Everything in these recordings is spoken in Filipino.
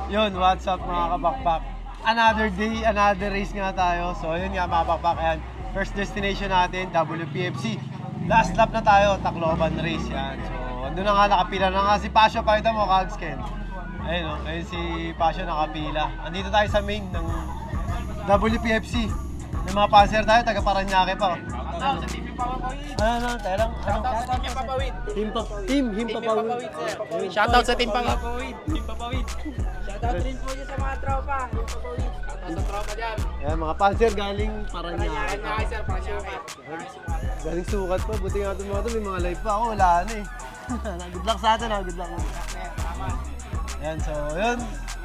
Yun, what's up mga kabakbak? Another day, another race nga tayo. So yun nga mga kabakbak, ayan. First destination natin, WPFC. Last lap na tayo, Tacloban race yan. So andun na nga, nakapila na nga si Pasio, pakita mo Kagsken. Ayun o, ayun si Pasio nakapila. Andito tayo sa main ng WPFC. May mga panser tayo, taga Paranaque pa. Sa Team Himpapawid. Ano, tayo lang. Shoutout sa Team Himpapawid. Team Himpapawid. Shoutout sa Team Himpapawid. Shoutout rin po dyan sa mga tropa. Shoutout sa tropa dyan. Ayan, mga panser galing Paranaque. Kanya sir, para siya. Galing sukat pa, buti nga itong mga ito, may mga live pa ako, wala na eh. Good luck sa atin ha, good luck. Ayan, so yun,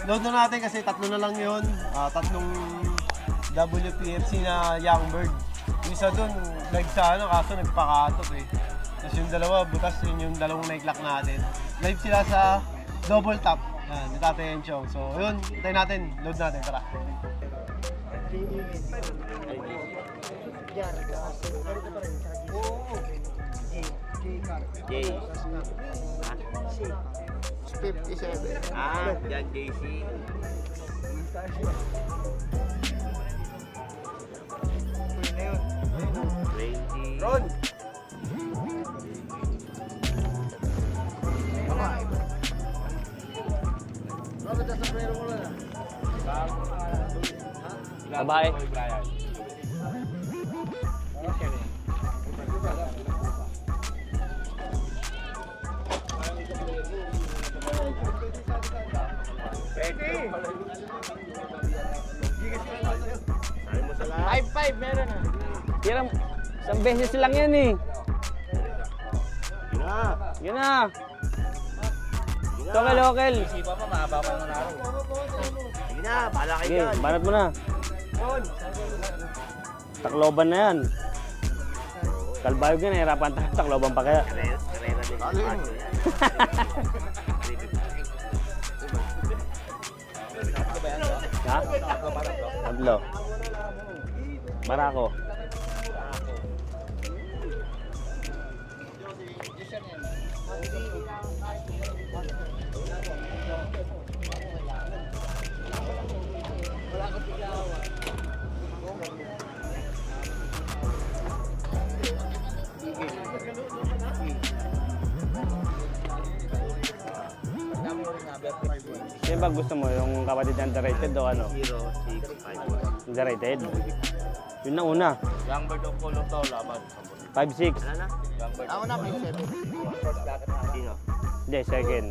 load na natin kasi tatlo na lang yun. Tatlong WPFC na Young Bird. Yung isa dun, live sa ano, kaso nagpakatok eh. Tapos yung dalawa, butas yun yung dalawang naiklak natin. Live sila sa double top. Ayan, ni Tatay Enchong. So yun, tayo natin, load natin, tara. Jay. 57. Ah, yan JC. Ron! Babae. Five meron na. Kira, isang beses lang yan eh. Yun na. Tokel. Isipa pa, mahaba pa ng araw. Sige na, pala kayo dyan. Banat mo na. Tacloban na yan. Kalbayog yan, nahirapan tayo. Tacloban pa kaya. Ha? Tablo. Barako. Sino ba gusto mo? Yung kapatid na underrated o ano? 065. Underrated? Yun na una. Young Bird of Color daw, laban. 5'6". Young Bird. Ako na, 5-7. Sino? Hindi, second.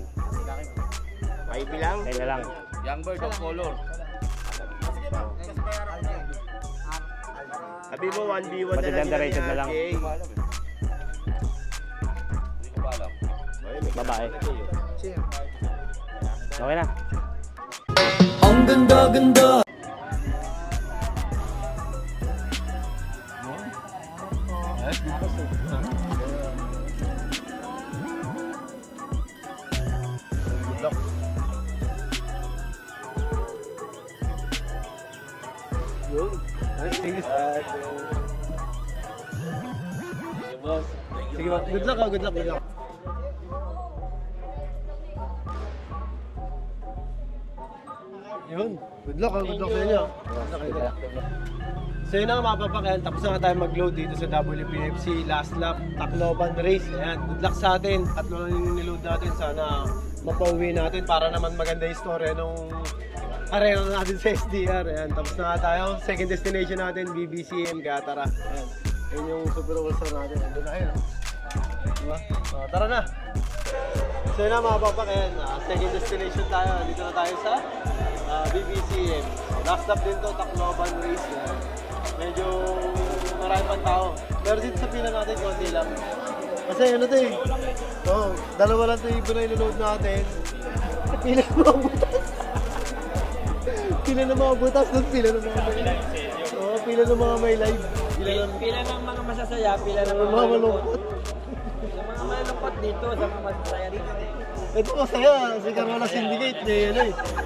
5 lang? Kaya na lang. Young Bird of Color. Sabi mo 1v1 Kapatid na underrated na lang. Hindi ko pa alam. Babae. Okay na. Ang ganda-ganda. Sige ba, good luck. Yun, good luck sa inyo. So yun na nga mga papakayan, tapos na nga tayo mag-load dito sa WPFC last lap, Tacloban race. Ayan, good luck sa atin. Tatlo lang yung niload natin, sana mapauwi natin para naman maganda yung story nung arena natin sa SDR. Ayan, tapos na nga tayo. Second destination natin, BBCM Gatara. Ayan, yun yung Super All-Star natin. Andun na kayo. Diba? Tara na! So yun na mga papakayan, second destination tayo. Dito na tayo sa BBCM. Last lap din to, Tacloban race. Ayan. Medyo marami pang tao. Pero dito sa pila natin, konti lang. Kasi ano to eh. Dalawa lang ito yung load natin. Pila ng mga butas. Pila ng mga butas, pila ng mga may live. Pila ng mga may live. Pila ng mga masasaya, pila ng Mga malungkot. mga malungkot dito, sa mga masasaya dito. Ito masaya, si Carola Syndicate,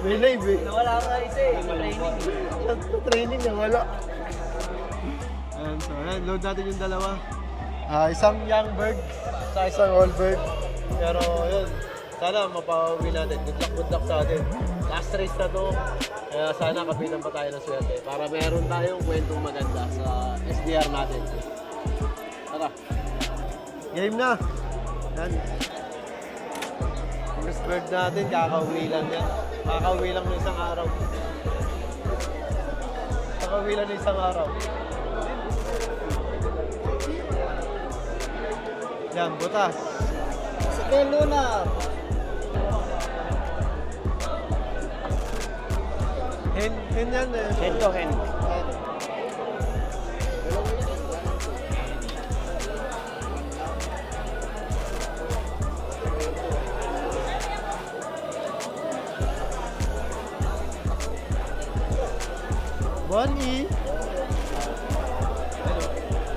may live eh. Nawala ka isa eh, training. Sa training niya, wala. So ayan, load natin yung dalawa. Isang young bird, sa isang old bird. Pero yun, sana mapauwi natin. Good luck sa atin. Last race na to. Kaya sana kapitan pa tayo ng swerte para meron tayong kwentong maganda sa SDR natin. Tara. Game na. Yan. First bird natin, kakauwi lang yan. Kakauwi lang ng isang araw. Kakauwi lang ng isang araw. Yan, butas. Sige, Luna. Hen yan eh. Hen to hen. Bonnie!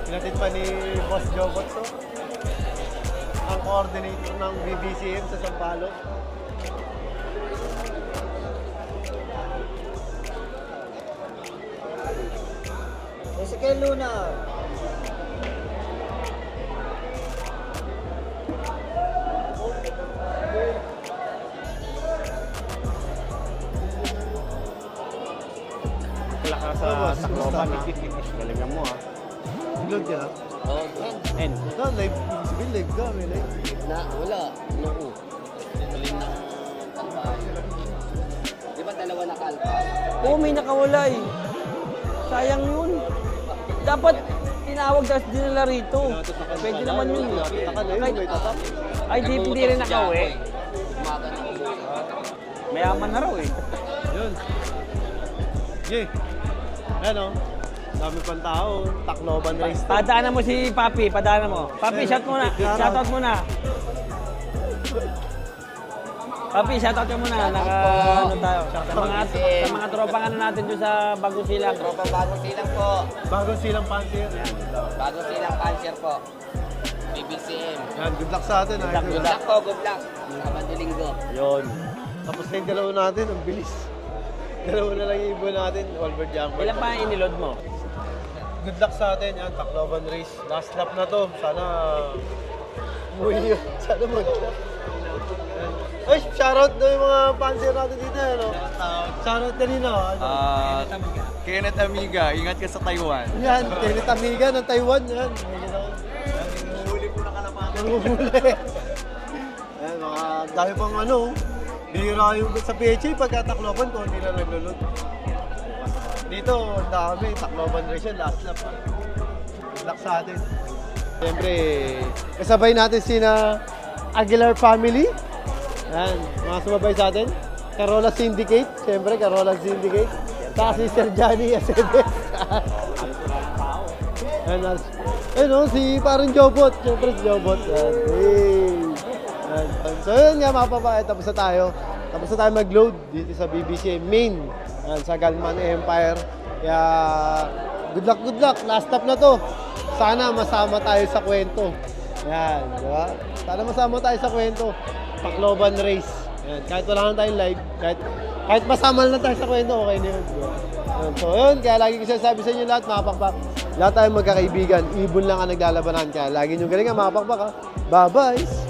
Pinatid pa ni Boss Jobot, so. Ang coordinator ng BBCM sa Sampaloc. Sige, Luna. Wala ka sa Tacloban ha. Galingan mo ha. Vlog ka? Oo, Hen. Ito, live. Sabihin, live ka. May live. na, wala. Noo. Alin ng kalpahan. Di ba dalawa na kalpahan? Oo, may nakawala eh. Sayang yun. Dapat tinawag tapos dinala rito. Pwede naman yun. Taka na yun, may tatak. Ay, hindi rin nakauwi. Umaga na ubo. Mayaman na raw eh. Yun. Yay. Ayan o. Dami pang tao. Tacloban race. Padaanan mo si Papi, padaanan mo. Papi, shout muna. Shoutout muna. Papi, shoutout ka muna. Ano tayo? Sa mga tropang ano natin doon sa Bagong Silang. Tropa bagong silang po. Bagong silang pansier. Bagong silang cancer po. BBCM. Yan, good luck sa atin. Good luck, idol. good Good luck po, good luck. Sa linggo. Yun. Tapos na yung dalawa natin, ang bilis. Dalawa na lang yung ibon natin, Albert Jumper. Ilan pa ang inilod mo? Good luck sa atin, yan, Tacloban race. Last lap na to, sana umuwi yun. Sana mag-lap. Ay, shoutout na yung mga pansier natin dito, ano? Shoutout na rin, ano? Kenneth Amiga, ingat ka sa Taiwan. Yan, Kenneth Amiga ng Taiwan, yan. Nanguhuli po na kalaman. Nanguhuli. Yan, mga dahil pang ano, bihira yung sa PHA, pagka Tacloban, kung hindi na naglulot. Dito, ang dami, Tacloban race yan, last lap. Good luck sa atin. Siyempre, kasabay natin sina Aguilar family. Yan, mga sumabay sa atin. Carola Syndicate, siyempre, Carola Syndicate. Saka si Sir Johnny Aceves. Ayun, si parang Jobot. Siyempre si Jobot. Yan. Yan. So yun nga mga papae, tapos na tayo. Tapos na tayo mag-load dito sa BBC main. Yan, sa Galman Empire. Kaya good luck. Last stop na to. Sana masama tayo sa kwento. Yan, di ba? Sana masama tayo sa kwento. Tacloban race. Yan, kahit wala lang tayong live, kahit masama lang tayo sa kwento, okay na yun. Yan. So yun, kaya lagi ko sinasabi sa inyo lahat, mga pakpak. Lahat tayong magkakaibigan, ibon lang ang naglalabanan. Kaya lagi nyo galingan, mga pakpak ha. Bye-bye!